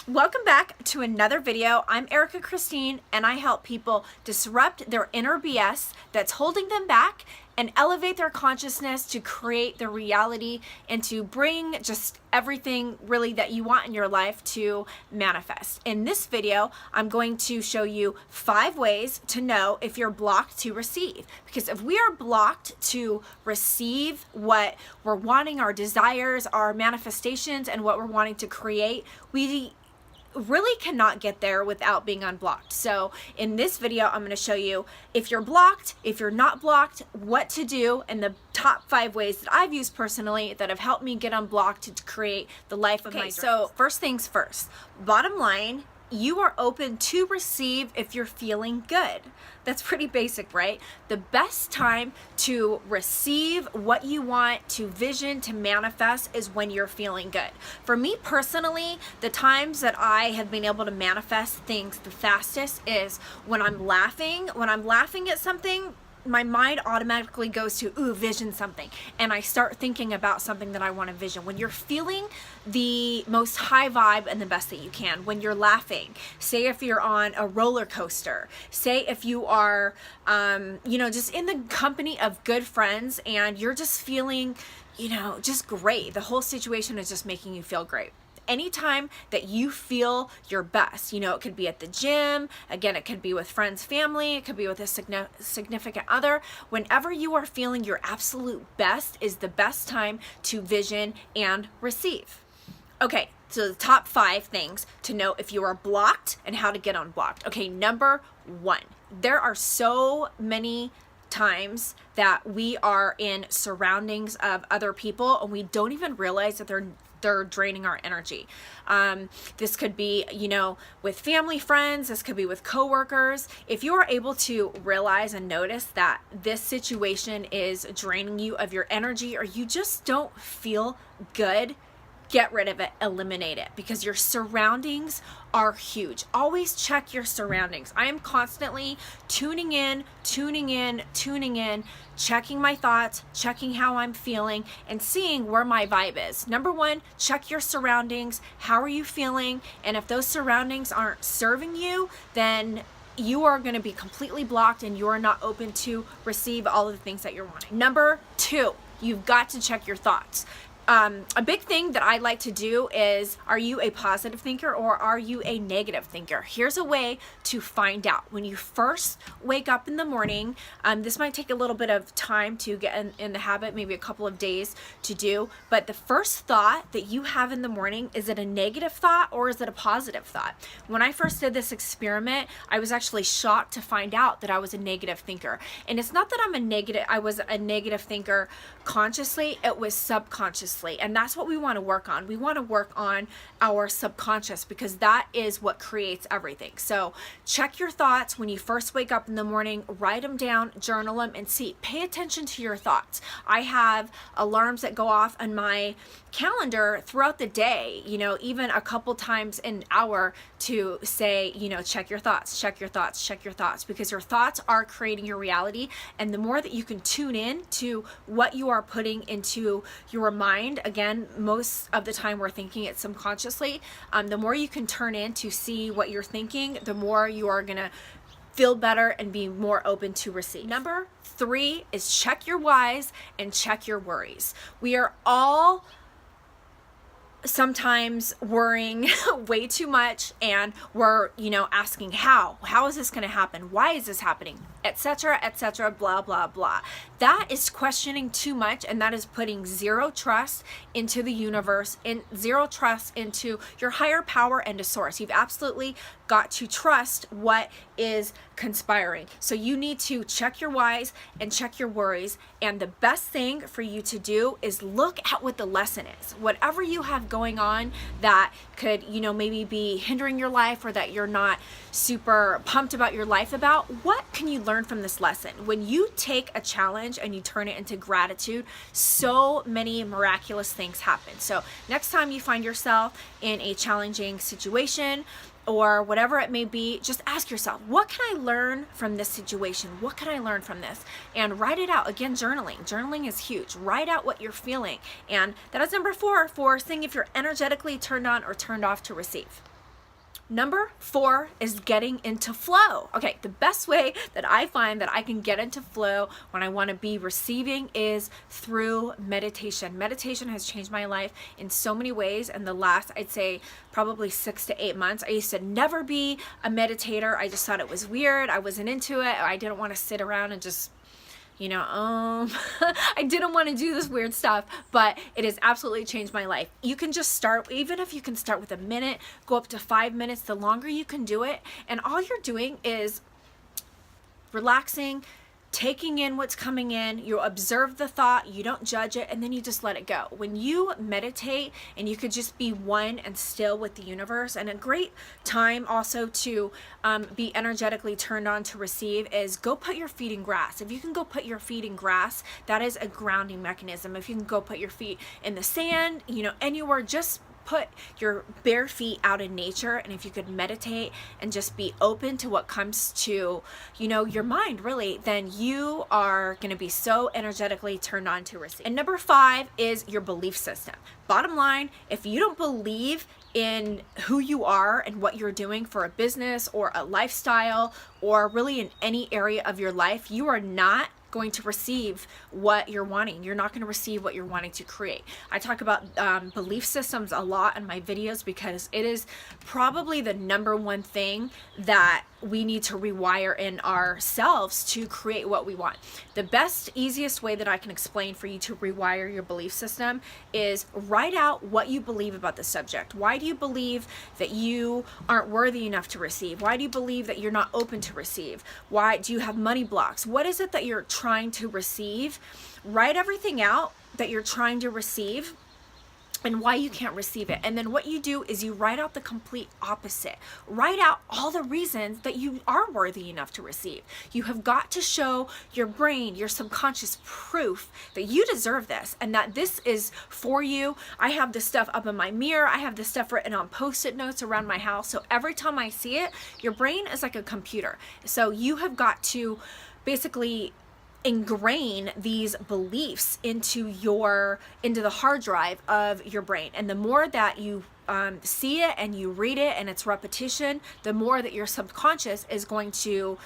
Welcome back to another video. I'm Kristene, and I help people disrupt their inner BS that's holding them back and elevate their consciousness to create the reality and to bring just everything really that you want in your life to manifest. In this video, I'm going to show you 5 ways to know if you're blocked to receive. Because if we are blocked to receive what we're wanting, our desires, our manifestations, and what we're wanting to create, we really cannot get there without being unblocked. So in this video, I'm going to show you if you're blocked, if you're not blocked, what to do, and the top 5 ways that I've used personally that have helped me get unblocked to create the life of my dreams. So first things first, bottom line, you are open to receive if you're feeling good. That's pretty basic, right? The best time to receive what you want, to vision, to manifest is when you're feeling good. For me personally, the times that I have been able to manifest things the fastest is when I'm laughing. When I'm laughing at something, my mind automatically goes to, ooh, vision something. And I start thinking about something that I want to vision. When you're feeling the most high vibe and the best that you can, when you're laughing, say if you're on a roller coaster, say if you are, just in the company of good friends and you're just feeling, just great. The whole situation is just making you feel great. Anytime that you feel your best, it could be at the gym, again, it could be with friends, family, it could be with a significant other. Whenever you are feeling your absolute best is the best time to vision and receive. Okay, so the top 5 things to know if you are blocked and how to get unblocked. Okay, number 1, there are so many times that we are in surroundings of other people and we don't even realize that they're draining our energy. This could be, with family, friends, this could be with coworkers. If you are able to realize and notice that this situation is draining you of your energy or you just don't feel good, get rid of it, eliminate it, because your surroundings are huge. Always check your surroundings. I am constantly tuning in, checking my thoughts, checking how I'm feeling, and seeing where my vibe is. Number 1, check your surroundings. How are you feeling? And if those surroundings aren't serving you, then you are going to be completely blocked and you are not open to receive all of the things that you're wanting. Number 2, you've got to check your thoughts. A big thing that I like to do is, are you a positive thinker or are you a negative thinker? Here's a way to find out. When you first wake up in the morning, this might take a little bit of time to get in the habit, maybe a couple of days to do, but the first thought that you have in the morning, is it a negative thought or is it a positive thought? When I first did this experiment, I was actually shocked to find out that I was a negative thinker. And it's not that I was a negative thinker consciously, it was subconsciously. And that's what we want to work on. We want to work on our subconscious because that is what creates everything. So check your thoughts when you first wake up in the morning, write them down, journal them, and pay attention to your thoughts. I have alarms that go off on my calendar throughout the day, even a couple times an hour to say, check your thoughts, check your thoughts, check your thoughts, because your thoughts are creating your reality. And the more that you can tune in to what you are putting into your mind, again, most of the time we're thinking it subconsciously, the more you can turn in to see what you're thinking, the more you are going to feel better and be more open to receive. Number 3 is check your whys and check your worries. We are all sometimes worrying way too much, and we're asking how is this going to happen, why is this happening, etc., blah blah blah. That is questioning too much, and that is putting zero trust into the universe and zero trust into your higher power and to source. You've absolutely got to trust what is conspiring. So you need to check your whys and check your worries, and the best thing for you to do is look at what the lesson is. Whatever you have going on that could maybe be hindering your life, or that you're not super pumped about your life about, what can you learn from this lesson? When you take a challenge and you turn it into gratitude, so many miraculous things happen. So next time you find yourself in a challenging situation or whatever it may be, just ask yourself, what can I learn from this situation? What can I learn from this? And write it out. Again, journaling. Journaling is huge. Write out what you're feeling. And that is number 4 for seeing if you're energetically turned on or turned off to receive. Number 4 is getting into flow. Okay, the best way that I find that I can get into flow when I want to be receiving is through meditation. Meditation has changed my life in so many ways in the last, I'd say, probably 6 to 8 months. I used to never be a meditator. I just thought it was weird. I wasn't into it. I didn't want to sit around and just I didn't want to do this weird stuff, but it has absolutely changed my life. You can just start, even if you can start with a minute, go up to 5 minutes, the longer you can do it. And all you're doing is relaxing, taking in what's coming in. You observe the thought, you don't judge it, and then you just let it go. When you meditate and you could just be one and still with the universe, and a great time also to be energetically turned on to receive is go put your feet in grass. If you can go put your feet in grass, that is a grounding mechanism. If you can go put your feet in the sand, anywhere, just put your bare feet out in nature. And if you could meditate and just be open to what comes to, your mind, really, then you are going to be so energetically turned on to receive. And number 5 is your belief system. Bottom line, if you don't believe in who you are and what you're doing for a business or a lifestyle, or really in any area of your life, you are not going to receive what you're wanting. You're not going to receive what you're wanting to create. I talk about belief systems a lot in my videos because it is probably the number one thing that we need to rewire in ourselves to create what we want. The best, easiest way that I can explain for you to rewire your belief system is write out what you believe about the subject. Why do you believe that you aren't worthy enough to receive? Why do you believe that you're not open to receive? Why do you have money blocks? What is it that you're trying to receive? Write everything out that you're trying to receive and why you can't receive it. And then what you do is you write out the complete opposite. Write out all the reasons that you are worthy enough to receive. You have got to show your brain, your subconscious, proof that you deserve this and that this is for you. I have this stuff up in my mirror. I have this stuff written on Post-it notes around my house. So every time I see it, your brain is like a computer. So you have got to basically ingrain these beliefs into the hard drive of your brain. And the more that you see it and you read it and it's repetition, the more that your subconscious is going to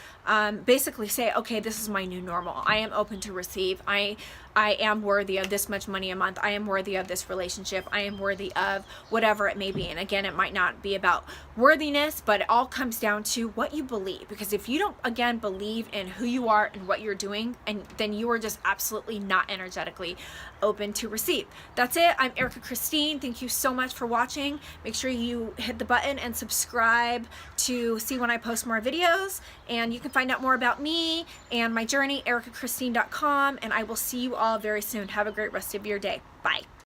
basically say, okay, this is my new normal. I am open to receive. I am worthy of this much money a month. I am worthy of this relationship. I am worthy of whatever it may be. And again, it might not be about worthiness, but it all comes down to what you believe. Because if you don't, again, believe in who you are and what you're doing, and then you are just absolutely not energetically open to receive. That's it. I'm Erica Kristene. Thank you so much for watching. Make sure you hit the button and subscribe to see when I post more videos. And you can find out more about me and my journey, ericakristene.com. And I will see you all very soon. Have a great rest of your day. Bye.